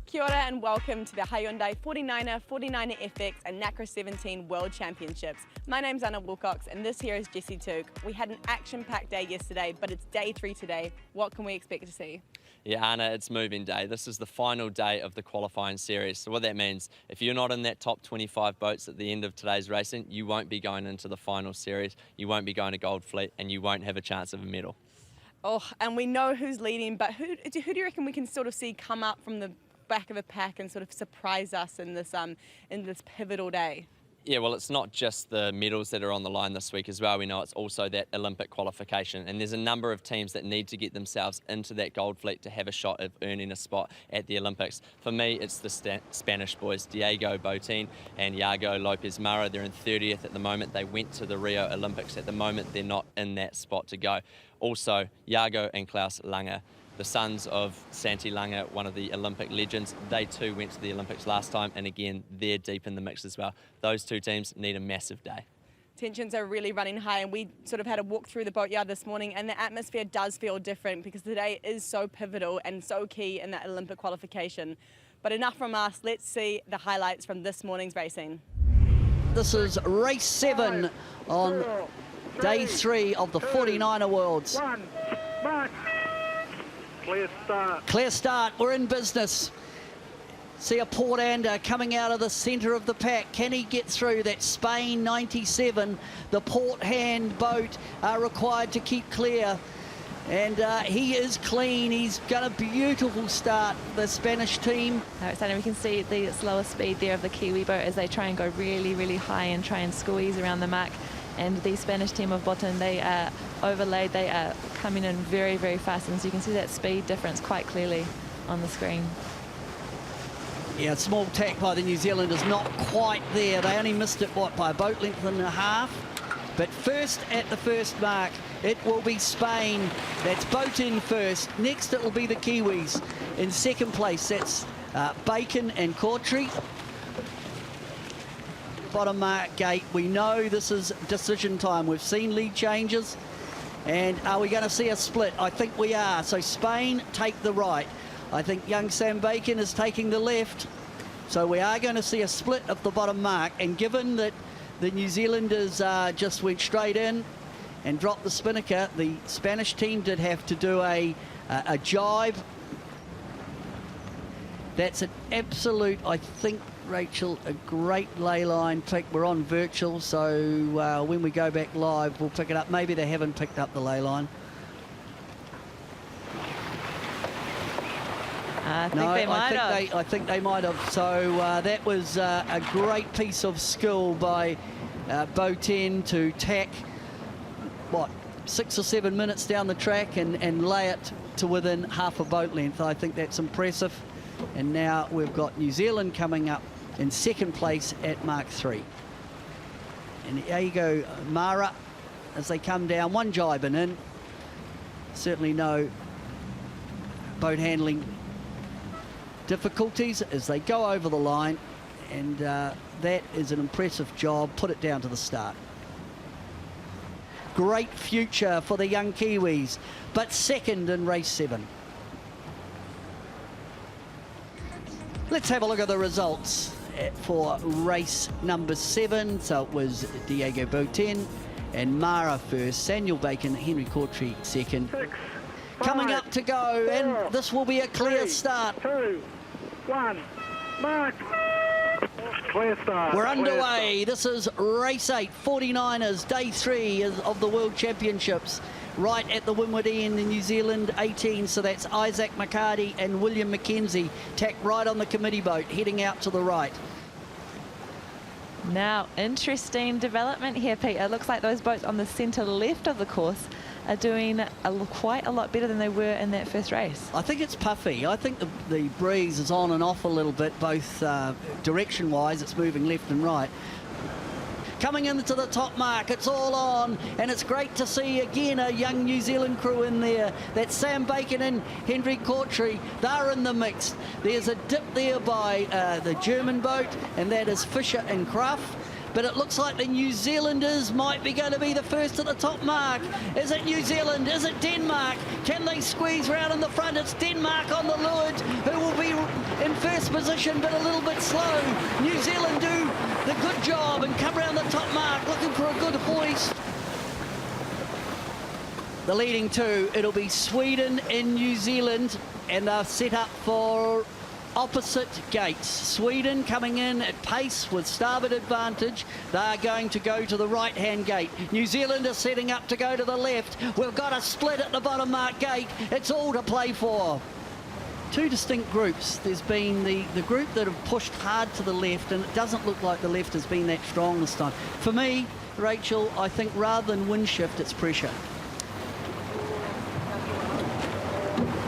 Kia ora and welcome to the Hyundai 49er, 49er FX and Nacra 17 World Championships. My name's Anna Wilcox and this here is Jessie Tuke. We had an action-packed day yesterday, but it's day 3 today. What can we expect to see? Yeah, Anna, it's moving day. This is the final day of the qualifying series. So what that means, if you're not in that top 25 boats at the end of today's racing, you won't be going into the final series, you won't be going to Gold Fleet, and you won't have a chance of a medal. Oh, and we know who's leading, but who do you reckon we can sort of see come up from the back of a pack and sort of surprise us in this pivotal day? Yeah, well, it's not just the medals that are on the line this week as well. We know it's also that Olympic qualification. And there's a number of teams that need to get themselves into that Gold Fleet to have a shot of earning a spot at the Olympics. For me, it's the Spanish boys, Diego, Botin and Iago Lopez Marra. They're in 30th at the moment. They went to the Rio Olympics. At the moment, they're not in that spot to go. Also, Iago and Klaus Lange, the sons of Santi Lange, one of the Olympic legends. They too went to the Olympics last time, and again, they're deep in the mix as well. Those two teams need a massive day. Tensions are really running high, and we sort of had a walk through the boatyard this morning, and the atmosphere does feel different because today is so pivotal and so key in that Olympic qualification. But enough from us, let's see the highlights from this morning's racing. This is race 7 on day 3 of the 49er Worlds. Clear start. Clear start, we're in business. See a Portander coming out of the centre of the pack. Can he get through? That Spain 97. The Port Hand boat are required to keep clear. And he is clean. He's got a beautiful start, the Spanish team. Alexander, we can see the slower speed there of the Kiwi boat as they try and go really, really high and try and squeeze around the mark. And the Spanish team of Botin, they are overlaid, they are coming in very, very fast. And so you can see that speed difference quite clearly on the screen. Yeah, small tack by the New Zealanders, not quite there. They only missed it, what, by a boat length and a half? But first at the first mark, it will be Spain. That's Botin first. Next, it will be the Kiwis. In second place, that's Bacon and Cautry. Bottom mark gate, we know this is decision time. We've seen lead changes, and are we going to see a split? I think we are. So Spain take the right. I think young Sam Bacon is taking the left. So we are going to see a split of the bottom mark, and given that the New Zealanders just went straight in and dropped the spinnaker, the Spanish team did have to do a jibe. That's an absolute, I think, Rachel, a great ley line pick. We're on virtual, so when we go back live, we'll pick it up. Maybe they haven't picked up the ley line. I think they might have. So that was a great piece of skill by Botin to tack, what, 6 or 7 minutes down the track and lay it to within half a boat length. I think that's impressive. And now we've got New Zealand coming up in second place at Mark 3. And Iago Marra, as they come down, one jibing in. Certainly no boat handling difficulties as they go over the line. And that is an impressive job. Put it down to the start. Great future for the young Kiwis, but second in race 7. Let's have a look at the results for race number 7. So it was Diego Botin and Marra first, Samuel Bacon, Henry Cautry second. 6, 5, coming up to go, 4, and this will be a clear 3, start. 2, 1, mark. Clear start. We're Clear underway. start. This is race 8, 49ers, day 3 of the World Championships. Right at the windward end, the New Zealand 18, so that's Isaac McCarty and William McKenzie, tacked right on the committee boat, heading out to the right. Now, interesting development here, Pete. It looks like those boats on the centre left of the course are doing quite a lot better than they were in that first race. I think it's puffy. I think the breeze is on and off a little bit, both direction-wise. It's moving left and right. Coming into the top mark, it's all on, and it's great to see again a young New Zealand crew in there. That's Sam Bacon and Henry Cautry. They're in the mix. There's a dip there by the German boat, and that is Fisher and Cruff. but it looks like the New Zealanders might be going to be the first at the top mark. Is it New Zealand? Is it Denmark? Can they squeeze round in the front? It's Denmark on the leeward, who will be in first position, but a little bit slow. New Zealand do the good job and come around the top mark, looking for a good hoist. The leading two, it'll be Sweden and New Zealand, and they're set up for opposite gates. Sweden coming in at pace with starboard advantage. They're going to go to the right-hand gate. New Zealand are setting up to go to the left. We've got a split at the bottom mark gate. It's all to play for. Two distinct groups. There's been the group that have pushed hard to the left, and it doesn't look like the left has been that strong this time. For me, Rachel, I think rather than wind shift, it's pressure.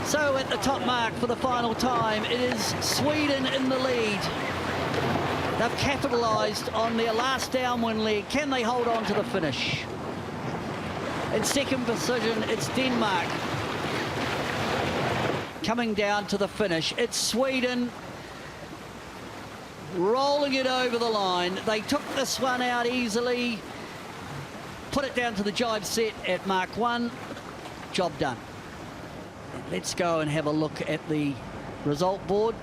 So at the top mark for the final time, it is Sweden in the lead. They've capitalised on their last downwind leg. Can they hold on to the finish? In second position, it's Denmark. Coming down to the finish, it's Sweden rolling it over the line. They took this one out easily, put it down to the jibe set at Mark 1, job done. Let's go and have a look at the result board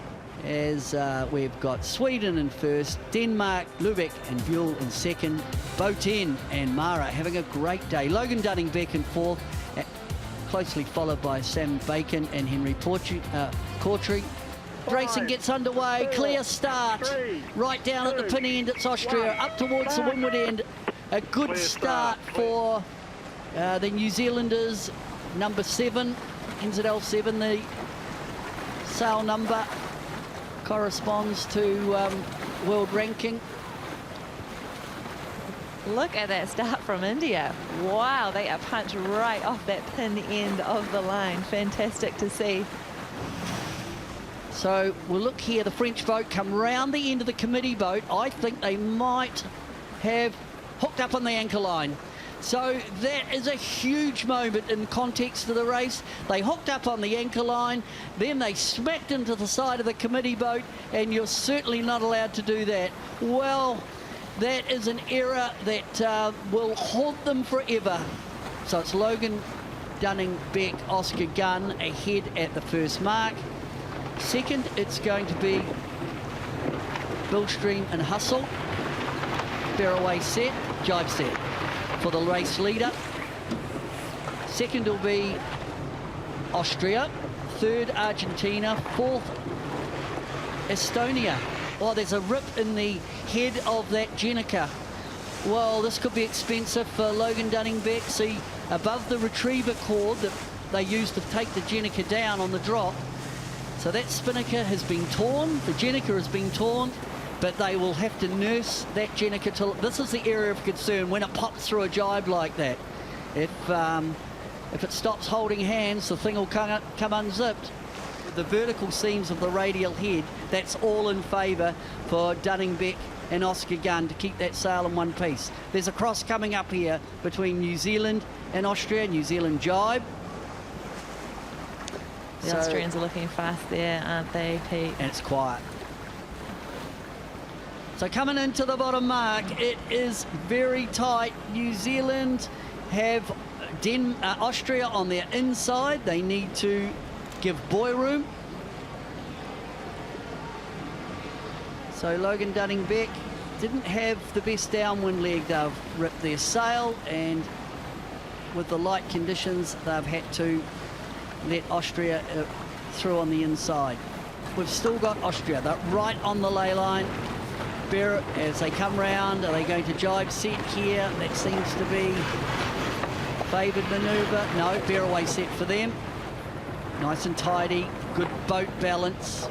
as we've got Sweden in first, Denmark, Lubeck and Buell in second, Botin and Marra having a great day. Logan Dunning-Beck in fourth, closely followed by Sam Bacon and Henry Kortree. Racing gets underway, clear start, right down at the pin end, it's Austria, up towards the windward end. A good start for the New Zealanders, number 7. NZL 7, the sail number, corresponds to world ranking. Look at that start from India. Wow, they are punched right off that pin end of the line. Fantastic to see. So we'll look here, the French boat come round the end of the committee boat. I think they might have hooked up on the anchor line. So that is a huge moment in context of the race. They hooked up on the anchor line, then they smacked into the side of the committee boat, and you're certainly not allowed to do that. Well, that is an error that will haunt them forever. So it's Logan Dunning-Beck, Oscar Gunn ahead at the first mark. Second, it's going to be Billstream and Hustle. Fairway set, jibe set for the race leader. Second will be Austria. Third, Argentina. Fourth, Estonia. Oh, there's a rip in the head of that Jenica. Well, this could be expensive for Logan Dunning-Beck. See, above the retriever cord that they used to take the Jenica down on the drop. So that spinnaker has been torn. The Jenica has been torn, but they will have to nurse that Jenica till... This is the area of concern when it pops through a jibe like that. If it stops holding hands, the thing will come unzipped. The vertical seams of the radial head, that's all in favour for Dunning-Beck and Oscar Gunn to keep that sail in one piece. There's a cross coming up here between New Zealand and Austria. New Zealand jibe. The Austrians are looking fast there, aren't they, Pete? And it's quiet. So coming into the bottom mark, it is very tight. New Zealand have Austria on their inside. They need to give boy room. So Logan Dunning-Beck didn't have the best downwind leg. They've ripped their sail, and with the light conditions, they've had to let Austria through on the inside. We've still got Austria. They're right on the ley line. Blair, as they come round, are they going to jibe set here? That seems to be favoured manoeuvre. No, bear away set for them. Nice and tidy, good boat balance,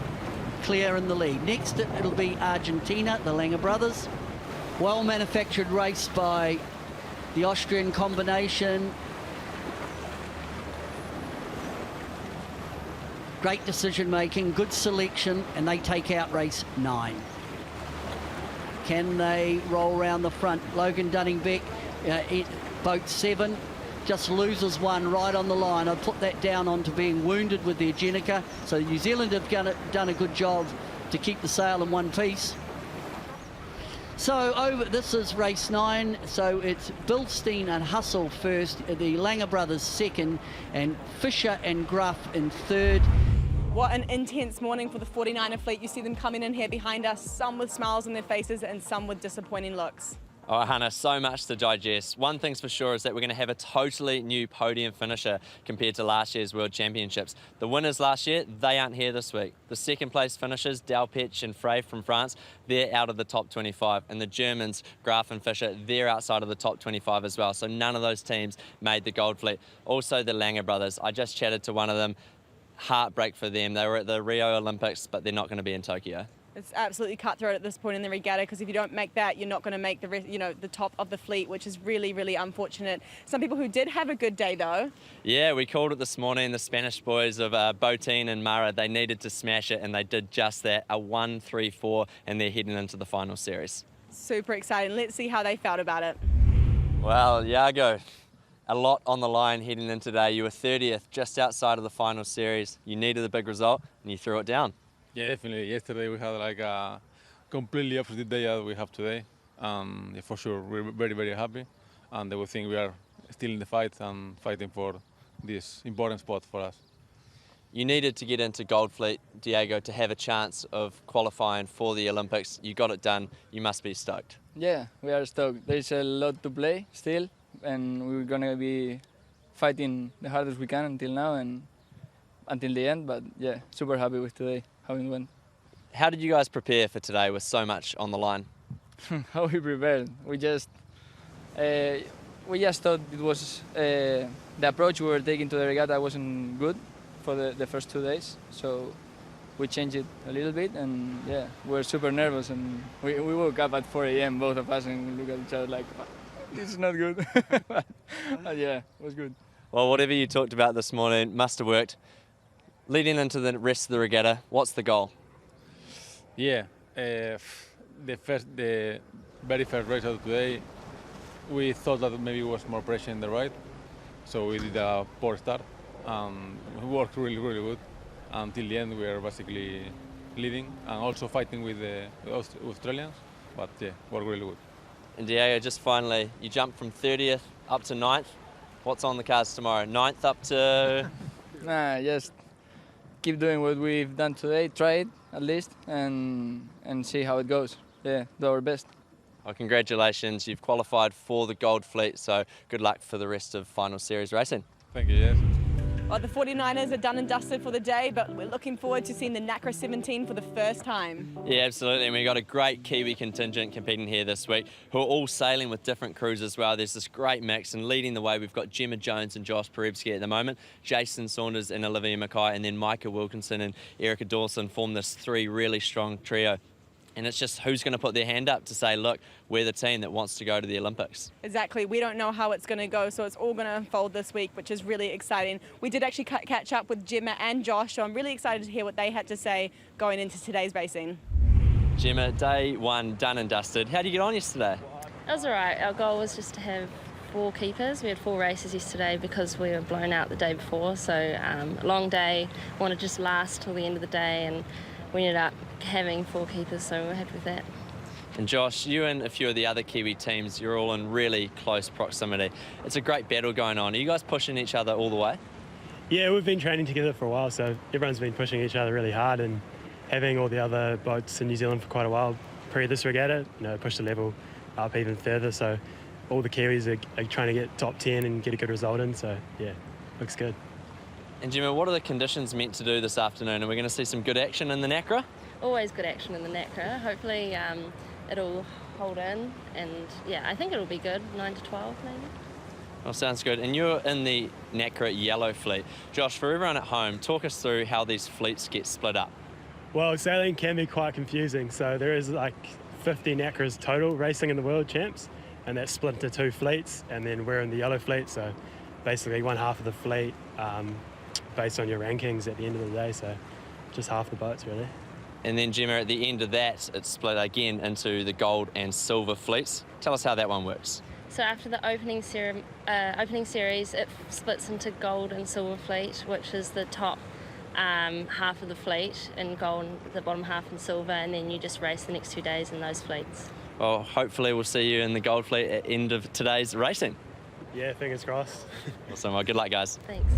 clear in the lead. Next it'll be Argentina, the Langer brothers. Well manufactured race by the Austrian combination. Great decision making, good selection, and they take out race 9. Can they roll around the front? Logan Dunning-Beck, boat 7, just loses one right on the line. I'd put that down onto being wounded with their Jenica. So New Zealand have done a good job to keep the sail in one piece. So this is race 9. So it's Bilstein and Hustle first, the Langer brothers second, and Fisher and Gruff in third. What an intense morning for the 49er fleet. You see them coming in here behind us, some with smiles on their faces and some with disappointing looks. Oh, Hannah, so much to digest. One thing's for sure is that we're going to have a totally new podium finisher compared to last year's World Championships. The winners last year, they aren't here this week. The second place finishers, Delpech and Frey from France, they're out of the top 25. And the Germans, Graf and Fischer, they're outside of the top 25 as well. So none of those teams made the gold fleet. Also the Langer brothers. I just chatted to one of them. Heartbreak for them. They were at the Rio Olympics, but they're not going to be in Tokyo. It's absolutely cutthroat at this point in the regatta, because if you don't make that, you're not going to make the rest, the top of the fleet, which is really, really unfortunate. Some people who did have a good day, though. Yeah, we called it this morning. The Spanish boys of Botin and Marra, they needed to smash it, and they did just that. A 1-3-4, and they're heading into the final series. Super exciting. Let's see how they felt about it. Well, Iago, a lot on the line heading in today. You were 30th, just outside of the final series. You needed a big result, and you threw it down. Yeah, definitely. Yesterday we had like a completely opposite day that we have today. Yeah, for sure, we're very, very happy. And we think we are still in the fight and fighting for this important spot for us. You needed to get into Gold Fleet, Iago, to have a chance of qualifying for the Olympics. You got it done. You must be stoked. Yeah, we are stoked. There's a lot to play still, and we're going to be fighting the hardest we can until now and until the end. But yeah, super happy with today. How it went. How did you guys prepare for today with so much on the line? How we prepared? We just thought it was the approach we were taking to the regatta wasn't good for the first 2 days, so we changed it a little bit, and yeah, we were super nervous, and we woke up at 4 a.m. both of us and looked at each other like, this is not good. but yeah, it was good. Well, whatever you talked about this morning must have worked. Leading into the rest of the regatta, what's the goal? Yeah, the very first race of today, we thought that maybe it was more pressure in the right, so we did a poor start. We worked really, really good. Until the end, we are basically leading and also fighting with the Australians, but yeah, worked really good. And Iago, just finally, you jumped from 30th up to 9th. What's on the cards tomorrow? 9th up to... Nah, just keep doing what we've done today, try it at least, and see how it goes. Yeah, do our best. Well, congratulations, you've qualified for the Gold Fleet, so good luck for the rest of final series racing. Thank you, yes. Well, the 49ers are done and dusted for the day, but we're looking forward to seeing the Nacra 17 for the first time. Yeah, absolutely, and we've got a great Kiwi contingent competing here this week who are all sailing with different crews as well. There's this great mix, and leading the way we've got Gemma Jones and Josh Perebski at the moment, Jason Saunders and Olivia Mackay, and then Micah Wilkinson and Erica Dawson form this three really strong trio. And it's just who's going to put their hand up to say, look, we're the team that wants to go to the Olympics. Exactly. We don't know how it's going to go, so it's all going to unfold this week, which is really exciting. We did actually catch up with Gemma and Josh, so I'm really excited to hear what they had to say going into today's racing. Gemma, day one done and dusted. How did you get on yesterday? It was all right. Our goal was just to have 4 keepers. We had 4 races yesterday because we were blown out the day before, so a long day, wanted to just last till the end of the day, and we ended up having 4 keepers, so we're happy with that. And Josh, you and a few of the other Kiwi teams, you're all in really close proximity. It's a great battle going on. Are you guys pushing each other all the way? Yeah, we've been training together for a while, so everyone's been pushing each other really hard, and having all the other boats in New Zealand for quite a while pre this regatta, pushed the level up even further, so all the Kiwis are trying to get top 10 and get a good result in, so yeah, looks good. And Gemma, what are the conditions meant to do this afternoon? Are we going to see some good action in the Nacra? Always good action in the Nacra. Hopefully it'll hold in, and yeah, I think it'll be good, 9 to 12 maybe. Well, sounds good. And you're in the Nacra yellow fleet. Josh, for everyone at home, talk us through how these fleets get split up. Well, sailing can be quite confusing, so there is like 50 Nacras total racing in the World Champs, and that's split into 2 fleets, and then we're in the yellow fleet, so basically one half of the fleet based on your rankings at the end of the day, so just half the boats really. And then Gemma, at the end of that, it's split again into the gold and silver fleets. Tell us how that one works. So after the opening series, it splits into gold and silver fleet, which is the top half of the fleet in gold, the bottom half in silver, and then you just race the next 2 days in those fleets. Well, hopefully we'll see you in the gold fleet at the end of today's racing. Yeah, fingers crossed. Awesome. Well, good luck, guys. Thanks.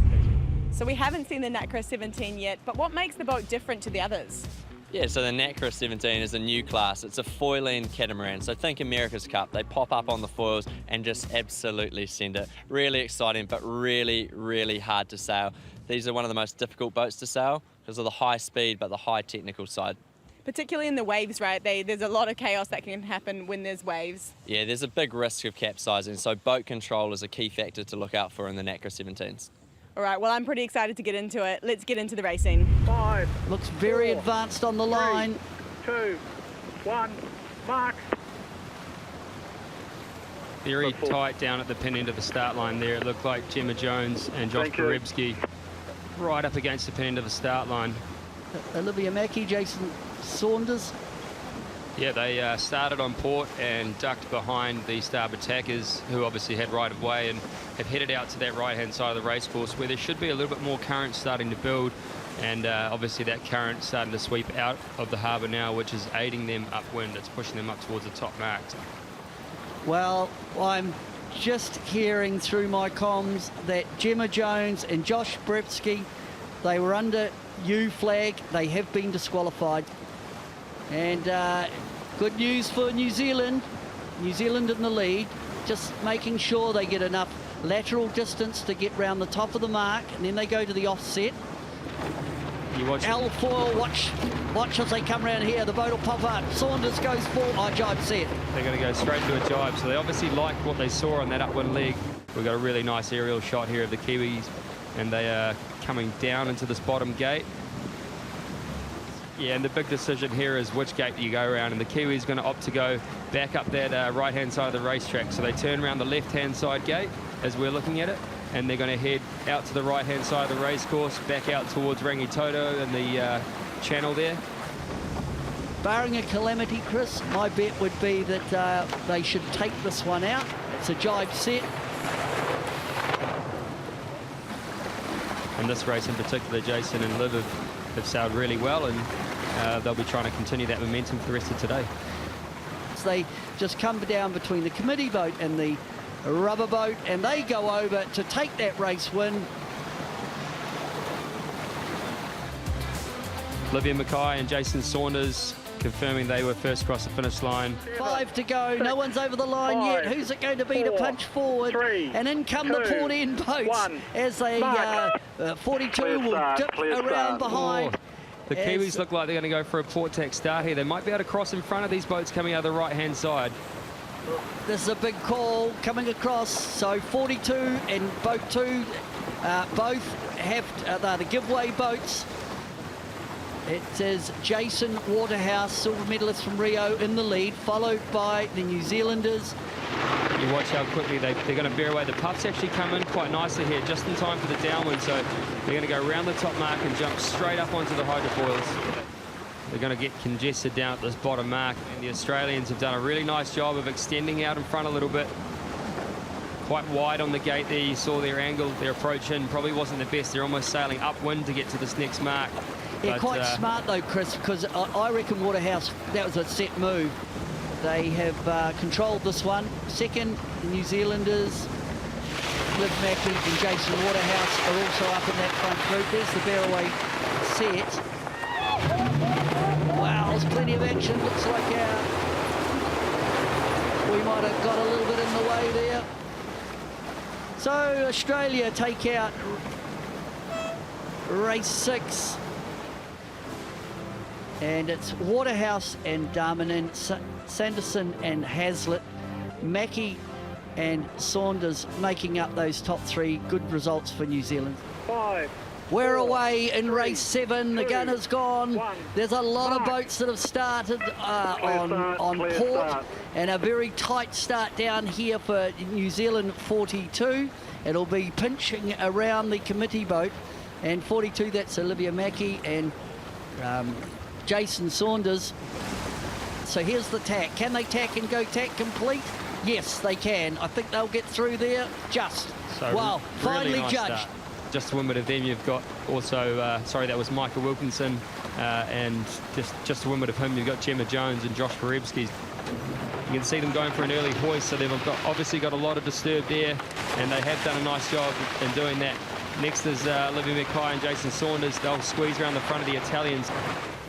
So we haven't seen the Nacra 17 yet, but what makes the boat different to the others? Yeah, so the Nacra 17 is a new class. It's a foiling catamaran. So think America's Cup. They pop up on the foils and just absolutely send it. Really exciting, but really, really hard to sail. These are one of the most difficult boats to sail because of the high speed, but the high technical side. Particularly in the waves, right? There's a lot of chaos that can happen when there's waves. Yeah, there's a big risk of capsizing, so boat control is a key factor to look out for in the Nacra 17s. All right, well, I'm pretty excited to get into it. Let's get into the racing. 5, Looks very 4, advanced on the 3, line. 2, 1, mark. Very tight down at the pin end of the start line there. It looked like Gemma Jones and Josh Karibski right up against the pin end of the start line. Olivia Mackey, Jason Saunders. Yeah, they started on port and ducked behind the starboard tackers, who obviously had right of way, and have headed out to that right-hand side of the racecourse where there should be a little bit more current starting to build, and obviously that current starting to sweep out of the harbour now, which is aiding them upwind. It's pushing them up towards the top marks. Well, I'm just hearing through my comms that Gemma Jones and Josh Brepsky, they were under U flag. They have been disqualified. And good news for New Zealand. New Zealand in the lead, just making sure they get enough lateral distance to get round the top of the mark, and then they go to the offset. You watch L4, watch as they come around here. The boat will pop up. Saunders goes forward. Oh, jibe set. They're going to go straight into a jibe, so they obviously like what they saw on that upwind leg. We've got a really nice aerial shot here of the Kiwis, and they are coming down into this bottom gate. Yeah, and the big decision here is which gate do you go around, and the Kiwis going to opt to go back up that right-hand side of the racetrack. So they turn around the left-hand side gate as we're looking at it, and they're going to head out to the right-hand side of the racecourse, back out towards Rangitoto and the channel there. Barring a calamity, Chris, my bet would be that they should take this one out. It's a jibe set. And this race in particular, Jason and Liv have sailed really well, and they'll be trying to continue that momentum for the rest of today. So they just come down between the committee boat and the rubber boat, and they go over to take that race win. Olivia Mackay and Jason Saunders confirming they were first across the finish line. 5 to go, no one's over the line yet. Who's it going to be to punch forward? 3, and in come 2, the port end boats 1, as they 42 will dip around behind. The Kiwis look like they're going to go for a port tack start here. They might be able to cross in front of these boats coming out of the right-hand side. This is a big call coming across. So 42 and boat 2 both have the giveaway boats. It is Jason Waterhouse, silver medalist from Rio, in the lead, followed by the New Zealanders. You watch how quickly they're going to bear away. The puffs actually come in quite nicely here, just in time for the downwind. So they're going to go around the top mark and jump straight up onto the hydrofoils. They're going to get congested down at this bottom mark. And the Australians have done a really nice job of extending out in front a little bit. Quite wide on the gate there. You saw their angle, their approach in probably wasn't the best. They're almost sailing upwind to get to this next mark. Yeah, but, quite smart though, Chris, because I reckon Waterhouse, that was a set move. They have controlled this one. Second, the New Zealanders, Liv Mackey and Jason Waterhouse are also up in that front group. There's the bearaway set. Wow, there's plenty of action. Looks like we might have got a little bit in the way there. So Australia take out race 6. And it's Waterhouse and Darmanin, Sanderson and Hazlitt, Mackey and Saunders making up those top 3 good results for New Zealand. 5. We're away in race 7. The gun has gone. 1. There's a lot of boats that have started on port, and a very tight start down here for New Zealand 42. It'll be pinching around the committee boat, and 42, that's Olivia Mackey and Jason Saunders. So here's the tack. Can they tack and go tack complete? Yes, they can. I think they'll get through there. Just. So wow, finally really nice judged. Start. Just to windward of them, you've got also, sorry, that was Michael Wilkinson, and just to windward of him, you've got Gemma Jones and Josh Karibski. You can see them going for an early hoist, so they've obviously got a lot of disturb there, and they have done a nice job in doing that Next is Olivia Mackay and Jason Saunders. They'll squeeze around the front of the Italians.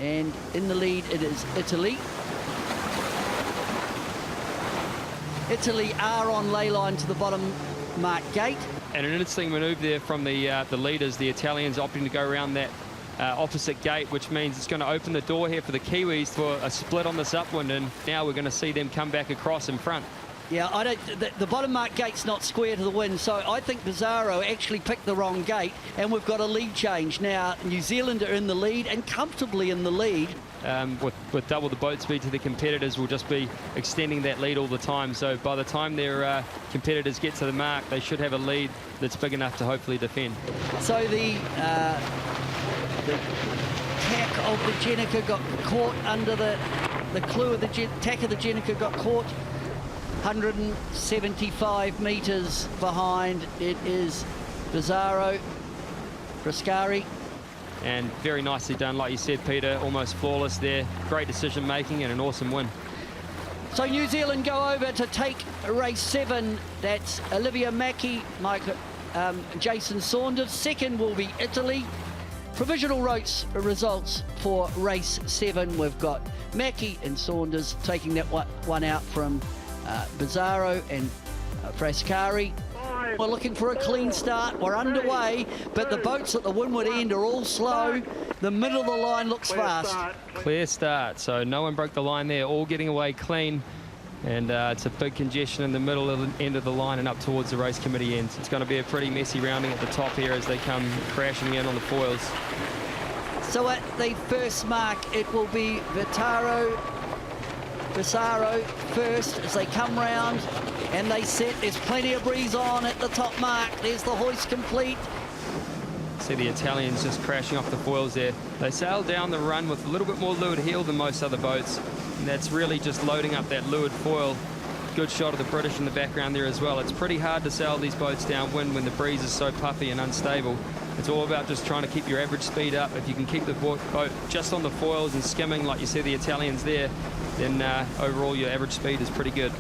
And in the lead, it is Italy. Italy are on ley line to the bottom mark gate. And an interesting manoeuvre there from the leaders, the Italians opting to go around that opposite gate, which means it's going to open the door here for the Kiwis for a split on this upwind, and now we're going to see them come back across in front. Yeah, the bottom mark gate's not square to the wind, so I think Bizarro actually picked the wrong gate, and we've got a lead change. Now, New Zealand are in the lead, and comfortably in the lead. With double the boat speed to the competitors, we'll just be extending that lead all the time. So by the time their competitors get to the mark, they should have a lead that's big enough to hopefully defend. So the tack of the Jenica got caught under the clue of the tack of the Jenica got caught. 175 metres behind, it is Bizarro, Frascari. And very nicely done, like you said, Peter, almost flawless there. Great decision making and an awesome win. So New Zealand go over to take race 7. That's Olivia Mackey, Jason Saunders. Second will be Italy. Provisional results for race 7. We've got Mackey and Saunders taking that one out from Bizarro and Frascari. We're looking for a clean start. We're underway, but the boats at the windward end are all slow. The middle of the line looks fast. Clear start, so no one broke the line there, all getting away clean. And it's a big congestion in the middle of the end of the line and up towards the race committee end. It's going to be a pretty messy rounding at the top here as they come crashing in on the foils. So at the first mark, it will be Bizarro first as they come round and they set. There's plenty of breeze on at the top mark. There's the hoist complete. See the Italians just crashing off the foils there. They sail down the run with a little bit more leeward heel than most other boats, and that's really just loading up that leeward foil. Good shot of the British in the background there as well. It's pretty hard to sail these boats downwind when the breeze is so puffy and unstable. It's all about just trying to keep your average speed up. If you can keep the boat just on the foils and skimming like you see the Italians there, then overall your average speed is pretty good.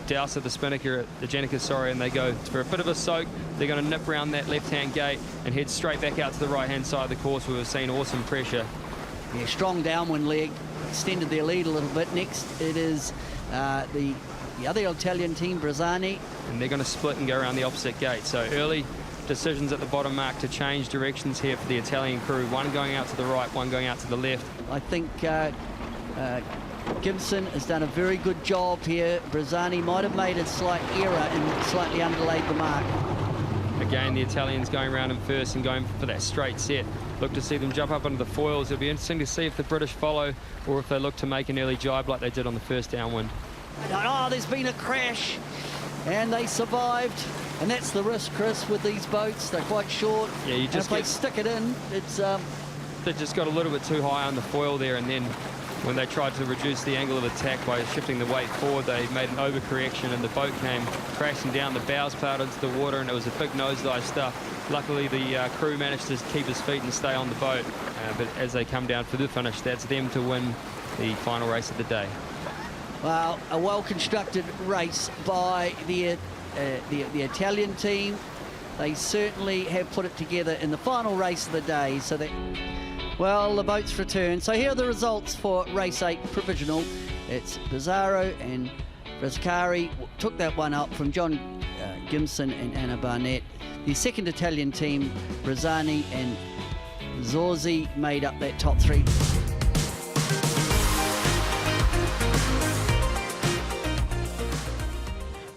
Douse of the Spinnaker, the Jenica, and they go for a bit of a soak. They're going to nip around that left-hand gate and head straight back out to the right-hand side of the course where we've seen awesome pressure. Yeah, strong downwind leg, extended their lead a little bit. Next, it is the other Italian team, Brazzani. And they're going to split and go around the opposite gate. So early decisions at the bottom mark to change directions here for the Italian crew. One going out to the right, one going out to the left. I think Gimson has done a very good job here. Brazzani might have made a slight error and slightly underlaid the mark. Again, the Italians going around in first and going for that straight set. Look to see them jump up under the foils. It'll be interesting to see if the British follow or if they look to make an early jibe like they did on the first downwind. Oh, there's been a crash and they survived. And that's the risk, Chris, with these boats. They're quite short. Yeah, you just if they stick it in, it's... They just got a little bit too high on the foil there, and then when they tried to reduce the angle of attack by shifting the weight forward, they made an overcorrection and the boat came crashing down. The bows plowed into the water and it was a big nosedive stuff. Luckily, the crew managed to keep his feet and stay on the boat. But as they come down for the finish, that's them to win the final race of the day. Well, a well-constructed race by the Italian team. They certainly have put it together in the final race of the day. So that, well, the boats return. So here are the results for race 8 provisional. It's Bizarro and Frascari took that one up from John Gimson and Anna Burnet. The second Italian team, Brazzani and Zorzi, made up that top 3.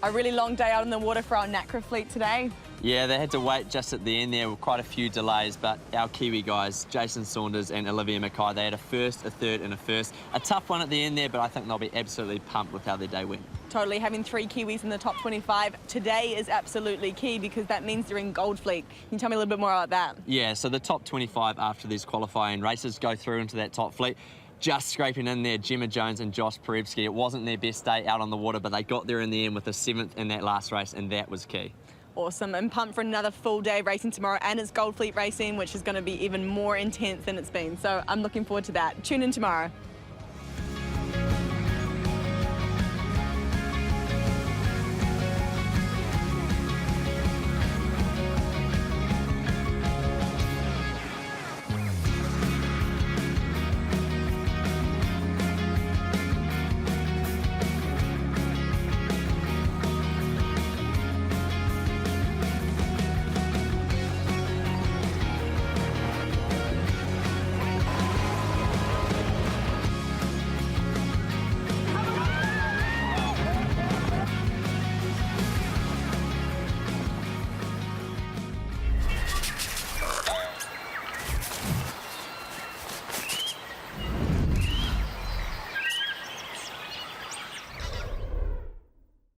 A really long day out on the water for our Nacra fleet today. Yeah, they had to wait just at the end. There were quite a few delays, but our Kiwi guys, Jason Saunders and Olivia Mackay, they had a first, a third and a first. A tough one at the end there, but I think they'll be absolutely pumped with how their day went. Totally, having 3 Kiwis in the top 25 today is absolutely key because that means they're in gold fleet. Can you tell me a little bit more about that? Yeah, so the top 25 after these qualifying races go through into that top fleet. Just scraping in there, Gemma Jones and Josh Perebski. It wasn't their best day out on the water, but they got there in the end with the 7th in that last race, and that was key. Awesome, and pumped for another full day of racing tomorrow, and it's Gold Fleet racing, which is going to be even more intense than it's been. So I'm looking forward to that. Tune in tomorrow.